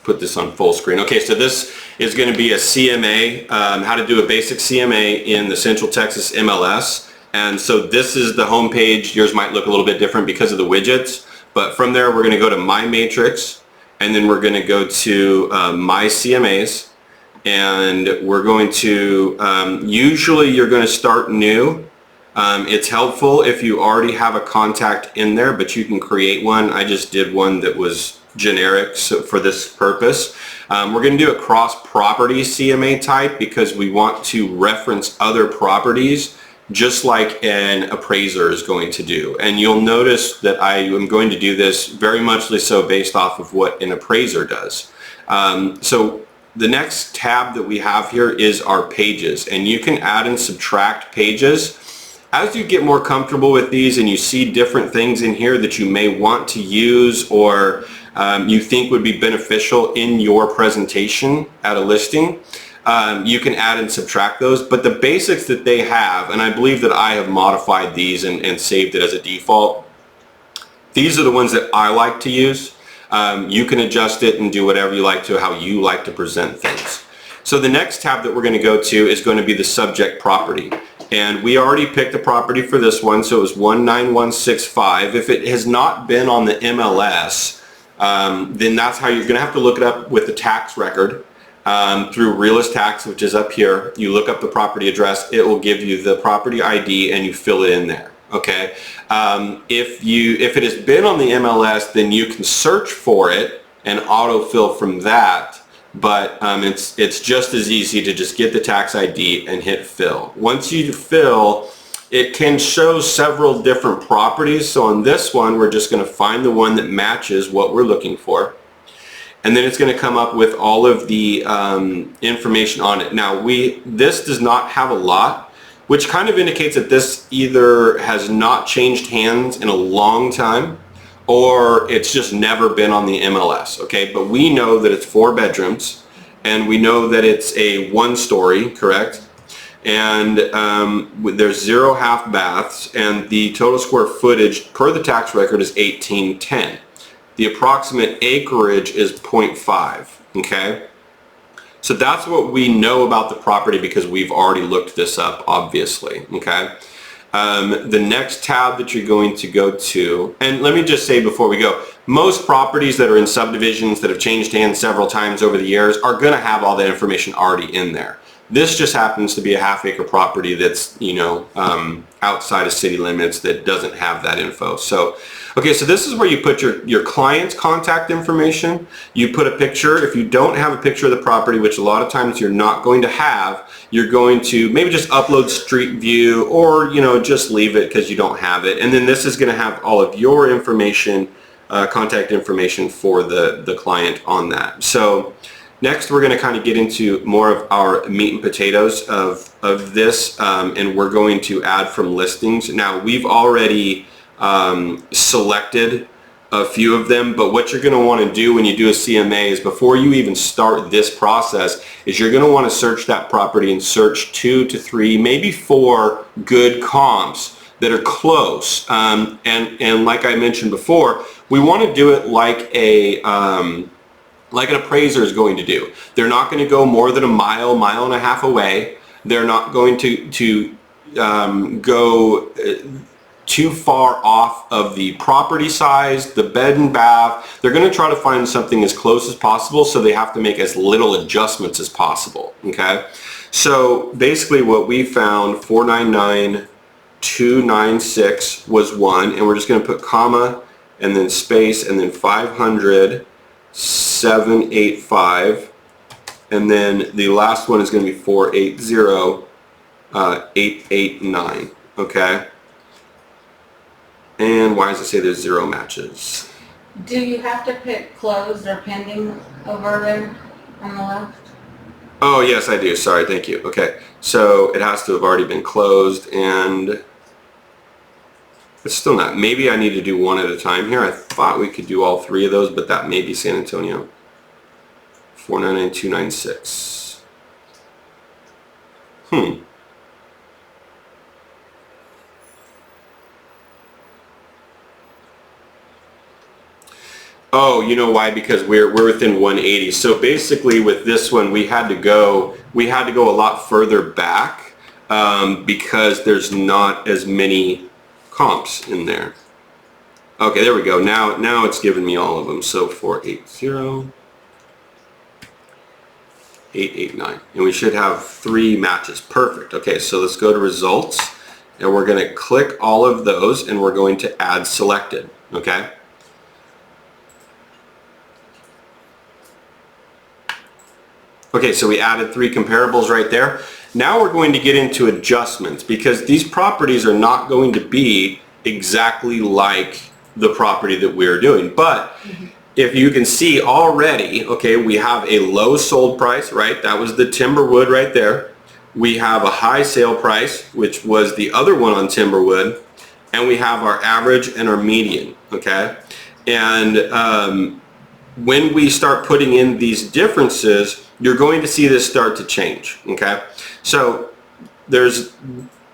put this on full screen. Okay, so this is going to be a CMA, how to do a basic CMA in the Central Texas MLS. And so this is the home page. Yours might look a little bit different because of the widgets, but from there we're going to go to My Matrix, and then we're going to go to My CMAs, and we're going to, usually you're going to start new. It's helpful if you already have a contact in there, but you can create one. I just did one that was generic for this purpose. We're going to do a cross-property CMA type because we want to reference other properties just like an appraiser is going to do. And you'll notice that I am going to do this very much so based off of what an appraiser does. So the next tab that we have here is our pages, and you can add and subtract pages. As you get more comfortable with these and you see different things in here that you may want to use or you think would be beneficial in your presentation at a listing, you can add and subtract those. But the basics that they have, and I believe that I have modified these and saved it as a default, these are the ones that I like to use. You can adjust it and do whatever you like to, how you like to present things. So the next tab that we're going to go to is going to be the subject property. And we already picked a property for this one, so it was 19165. If it has not been on the MLS, then that's how you're going to have to look it up with the tax record through Realist Tax, which is up here. You look up the property address, it will give you the property ID, and you fill it in there. Okay. If it has been on the MLS, then you can search for it and autofill from that. But it's just as easy to just get the tax ID and hit fill. Once you fill, it can show several different properties. So on this one, we're just going to find the one that matches what we're looking for. And then it's going to come up with all of the information on it. Now, this does not have a lot, which kind of indicates that this either has not changed hands in a long time, or it's just never been on the MLS, okay? But we know that it's 4 bedrooms, and we know that it's a 1-story, correct? And there's 0 half baths, and the total square footage per the tax record is 1810. The approximate acreage is 0.5, okay? So that's what we know about the property because we've already looked this up, obviously, okay? The next tab that you're going to go to, and let me just say before we go, most properties that are in subdivisions that have changed hands several times over the years are going to have all that information already in there. This just happens to be a half-acre property that's, you know, outside of city limits that doesn't have that info. So, okay, so this is where you put your client's contact information. You put a picture. If you don't have a picture of the property, which a lot of times you're not going to have, you're going to maybe just upload Street View, or, you know, just leave it because you don't have it. And then this is going to have all of your information, contact information for the client on that. So next, we're going to kind of get into more of our meat and potatoes of this, and we're going to add from listings. Now, we've already selected a few of them, but what you're going to want to do when you do a CMA is before you even start this process is you're going to want to search that property and search 2 to 3, maybe 4 good comps that are close. And like I mentioned before, we want to do it like like an appraiser is going to do. They're not going to go more than a mile, mile and a half away. They're not going to go too far off of the property size, the bed and bath. They're going to try to find something as close as possible, so they have to make as little adjustments as possible, okay? So basically what we found, 499,296 was one, and we're just going to put comma and then space and then 500,785, and then the last one is going to be 480,889, okay? And why does it say there's 0 matches? Do you have to pick closed or pending over there on the left? Oh, yes, I do. Sorry, thank you. Okay, so it has to have already been closed, and it's still not. Maybe I need to do one at a time here. I thought we could do all 3 of those, but that may be San Antonio. 499,296. Oh, you know why? Because we're within 180. So basically with this one, we had to go a lot further back because there's not as many comps in there. Okay, there we go. Now it's giving me all of them. So 480, 889, and we should have 3 matches. Perfect. Okay, so let's go to results, and we're going to click all of those, and we're going to add selected. Okay. Okay, so we added 3 comparables right there. Now we're going to get into adjustments because these properties are not going to be exactly like the property that we're doing. But if you can see already, okay, we have a low sold price, right? That was the Timberwood right there. We have a high sale price, which was the other one on Timberwood. And we have our average and our median, okay? And when we start putting in these differences, you're going to see this start to change, okay? So there's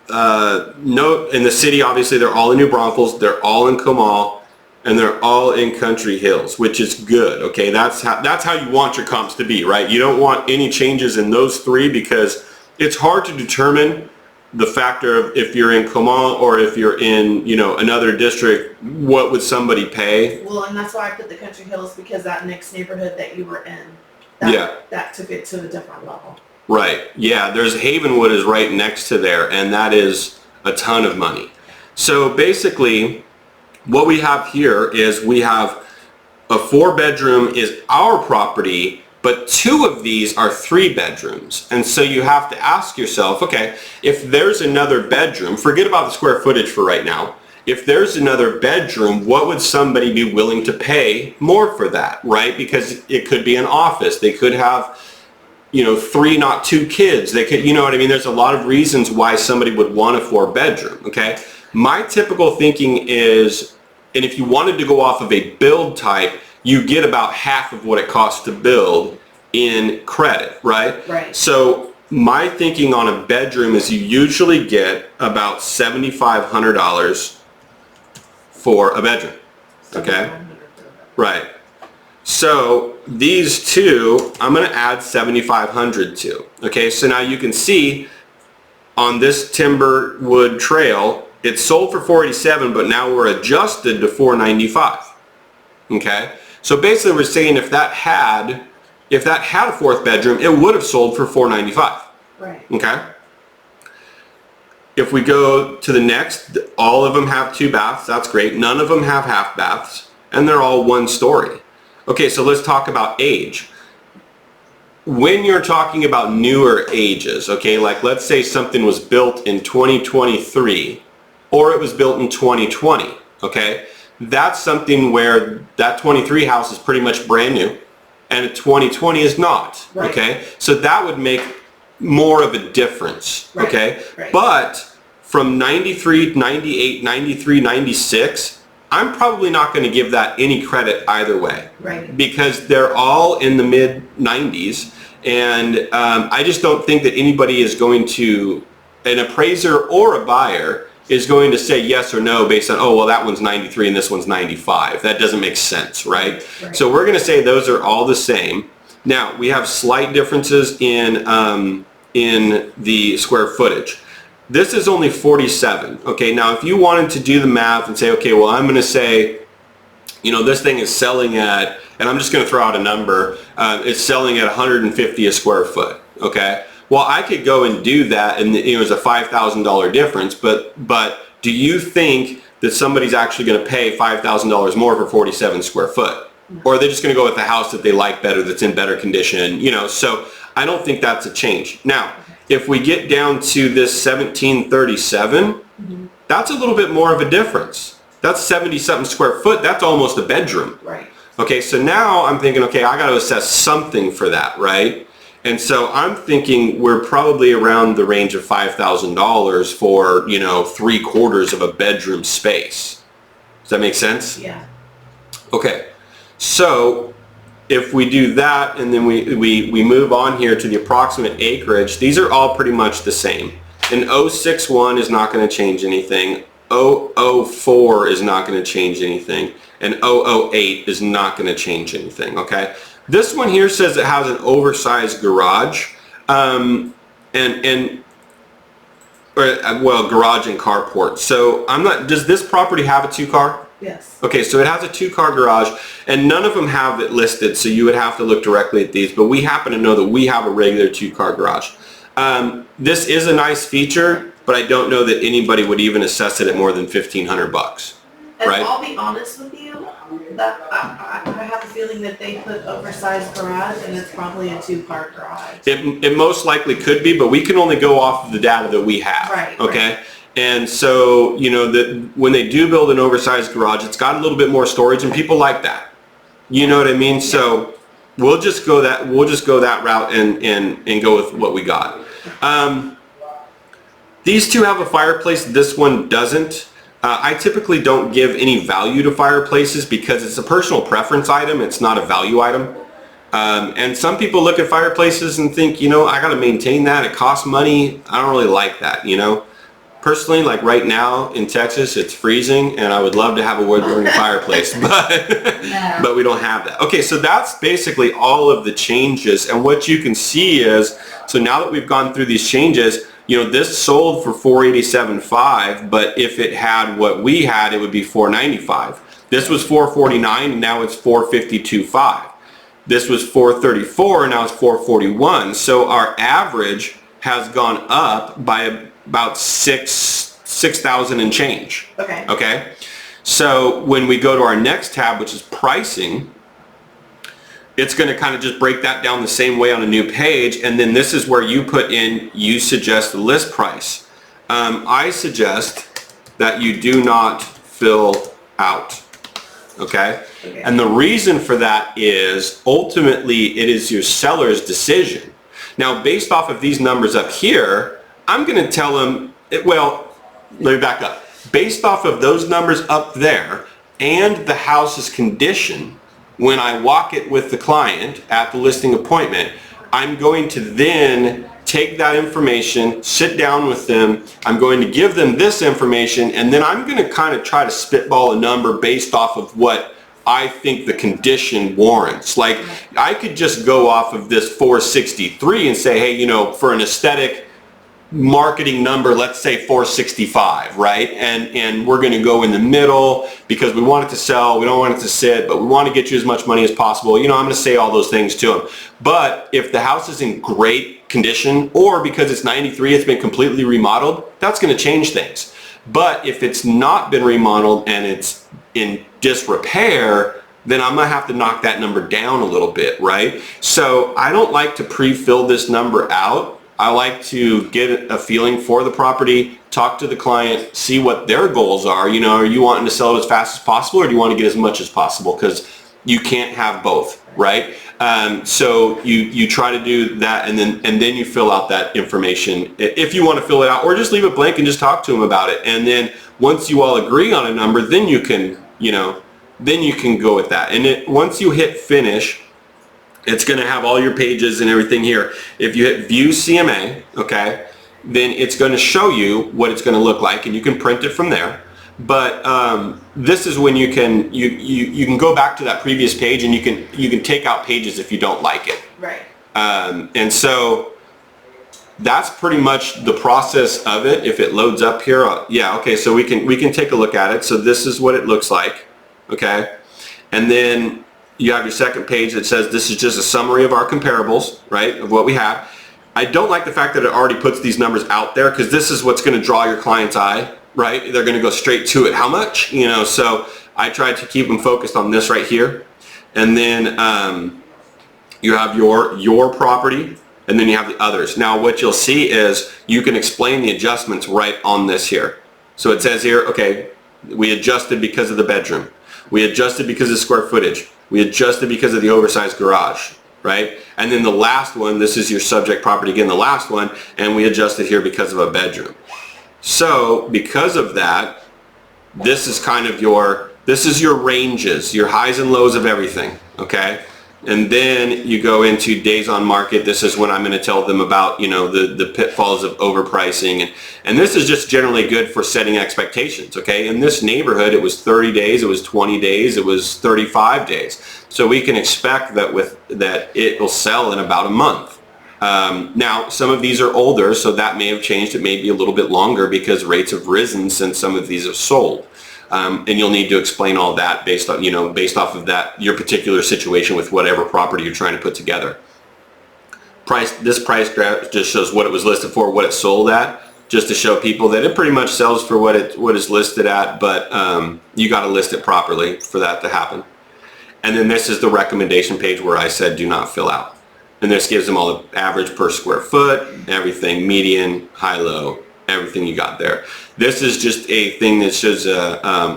no, in the city, obviously they're all in New Braunfels, they're all in Comal, and they're all in Country Hills, which is good, okay? That's how you want your comps to be, right? You don't want any changes in those 3 because it's hard to determine the factor of if you're in Comal or if you're in, you know, another district, what would somebody pay? Well, and that's why I put the Country Hills, because that next neighborhood that you were in, that took it to a different level. Right. Yeah, there's Havenwood is right next to there, and that is a ton of money. So basically, what we have here is we have a 4-bedroom is our property, but 2 of these are 3 bedrooms. And so you have to ask yourself, okay, if there's another bedroom, forget about the square footage for right now. If there's another bedroom, what would somebody be willing to pay more for that, right? Because it could be an office. They could have, you know, 3, not 2 kids. They could, you know what I mean? There's a lot of reasons why somebody would want a 4-bedroom, okay? My typical thinking is, and if you wanted to go off of a build type, you get about half of what it costs to build in credit, right? Right. So my thinking on a bedroom is you usually get about $7,500 for a bedroom, okay? Right. So these 2, I'm going to add 7,500 to. Okay, so now you can see on this Timberwood trail, it sold for 487, but now we're adjusted to 495. Okay, so basically we're saying if that had a 4th bedroom, it would have sold for 495. Right. Okay. If we go to the next, all of them have 2 baths. That's great. None of them have half baths, and they're all 1 story. Okay, so let's talk about age. When you're talking about newer ages, okay, like let's say something was built in 2023 or it was built in 2020, okay, that's something where that 23 house is pretty much brand new and a 2020 is not, right. Okay, so that would make more of a difference, right. Okay, right. But from 93, 98, 93, 96, I'm probably not going to give that any credit either way, right. Because they're all in the mid 90s, and I just don't think that anybody is going to, an appraiser or a buyer is going to say yes or no based on, oh, well, that one's 93 and this one's 95. That doesn't make sense, right? So we're going to say those are all the same. Now, we have slight differences in the square footage. This is only 47. Okay, now if you wanted to do the math and say, okay, well, I'm going to say, you know, this thing is selling at, and I'm just going to throw out a number, it's selling at 150 a square foot, okay? Well, I could go and do that, and it was a $5,000 difference, but do you think that somebody's actually going to pay $5,000 more for 47 square foot? Or are they just going to go with the house that they like better, that's in better condition, you know? So I don't think that's a change. Now, if we get down to this 1737, that's a little bit more of a difference. That's 70-something square foot. That's almost a bedroom. Right. Okay, so now I'm thinking, okay, I got to assess something for that, right? And so I'm thinking we're probably around the range of $5,000 for, you know, 3/4 of a bedroom space. Does that make sense? Yeah. Okay, so if we do that and then we move on here to the approximate acreage, these are all pretty much the same. An 061 is not going to change anything. 004 is not going to change anything, and 008 is not going to change anything, okay? This one here says it has an oversized garage, well, garage and carport. So does this property have a 2-car? Yes. Okay, so it has a 2-car garage, and none of them have it listed, so you would have to look directly at these, but we happen to know that we have a regular 2-car garage. This is a nice feature, but I don't know that anybody would even assess it at more than $1,500, And right? I'll be honest with you, that I have a feeling that they put oversized garage and it's probably a 2-car garage. It most likely could be, but we can only go off of the data that we have, Right, okay? right. And so, you know, that when they do build an oversized garage, it's got a little bit more storage, and people like that. You know what I mean? Yeah. So we'll just go that route and go with what we got. These two have a fireplace. This one doesn't. I typically don't give any value to fireplaces because it's a personal preference item. It's not a value item. And some people look at fireplaces and think, you know, I got to maintain that. It costs money. I don't really like that, you know. Personally, like right now in Texas, it's freezing, and I would love to have a wood-burning fireplace, but we don't have that. Okay, so that's basically all of the changes, and what you can see is, so now that we've gone through these changes, you know, this sold for $487.5, but if it had what we had, it would be $495. This was $449, and now it's $452.5. This was $434, and now it's $441. So our average has gone up by about 6,000 and change. Okay. Okay. So when we go to our next tab, which is pricing, it's going to kind of just break that down the same way on a new page, and then this is where you put in, you suggest the list price. I suggest that you do not fill out. Okay? Okay. And the reason for that is ultimately it is your seller's decision. Now, based off of these numbers up here, I'm going to tell them, well, let me back up. Based off of those numbers up there and the house's condition, when I walk it with the client at the listing appointment, I'm going to then take that information, sit down with them, I'm going to give them this information, and then I'm going to kind of try to spitball a number based off of what I think the condition warrants. Like, I could just go off of this 463 and say, hey, you know, for an aesthetic marketing number, let's say 465, right? And we're going to go in the middle because we want it to sell, we don't want it to sit, but we want to get you as much money as possible. You know, I'm going to say all those things to them. But if the house is in great condition, or because it's 93, it's been completely remodeled, that's going to change things. But if it's not been remodeled and it's in disrepair, then I'm going to have to knock that number down a little bit, right? So I don't like to pre-fill this number out. I like to get a feeling for the property, talk to the client, see what their goals are. You know, are you wanting to sell it as fast as possible, or do you want to get as much as possible? Because you can't have both, right? So you try to do that, and then you fill out that information if you want to fill it out, or just leave it blank and just talk to them about it. And then once you all agree on a number, then you can, you know, then you can go with that. And once you hit finish, it's going to have all your pages and everything here. If you hit view CMA, okay, then it's going to show you what it's going to look like, and you can print it from there. But this is when you can go back to that previous page, and you can take out pages if you don't like it. Right. And so that's pretty much the process of it. If it loads up here, yeah, okay, so we can take a look at it. So this is what it looks like, okay, and then you have your second page that says this is just a summary of our comparables, right, of what we have. I don't like the fact that it already puts these numbers out there, because this is what's going to draw your client's eye, right? They're going to go straight to it. How much? You know, so I tried to keep them focused on this right here. And then you have your property, and then you have the others. Now what you'll see is you can explain the adjustments right on this here. So it says here, okay, we adjusted because of the bedroom. We adjusted because of square footage. We adjusted because of the oversized garage, right? And then the last one, this is your subject property again, the last one, and we adjusted here because of a bedroom. So because of that, this is kind of this is your ranges, your highs and lows of everything, okay? And then you go into days on market. This is when I'm going to tell them about, the pitfalls of overpricing. And this is just generally good for setting expectations, okay? In this neighborhood, it was 30 days, it was 20 days, it was 35 days. So we can expect that it will sell in about a month. Now, some of these are older, so that may have changed. It may be a little bit longer because rates have risen since some of these have sold. And you'll need to explain all that based off of that, your particular situation with whatever property you're trying to put together. This price graph just shows what it was listed for, what it sold at, just to show people that it pretty much sells for what is listed at, but you got to list it properly for that to happen. And then this is the recommendation page where I said do not fill out. And this gives them all the average per square foot, everything, median, high, low, everything you got there. This is just a thing that shows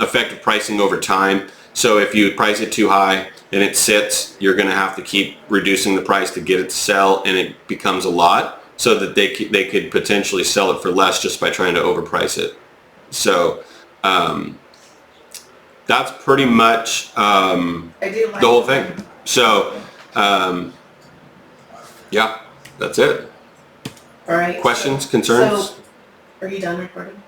effective pricing over time. So if you price it too high and it sits, you're going to have to keep reducing the price to get it to sell, and it becomes a lot, so that they could potentially sell it for less just by trying to overprice it. So that's pretty much the whole thing. So yeah, that's it. All right. Questions, concerns? So, are you done recording?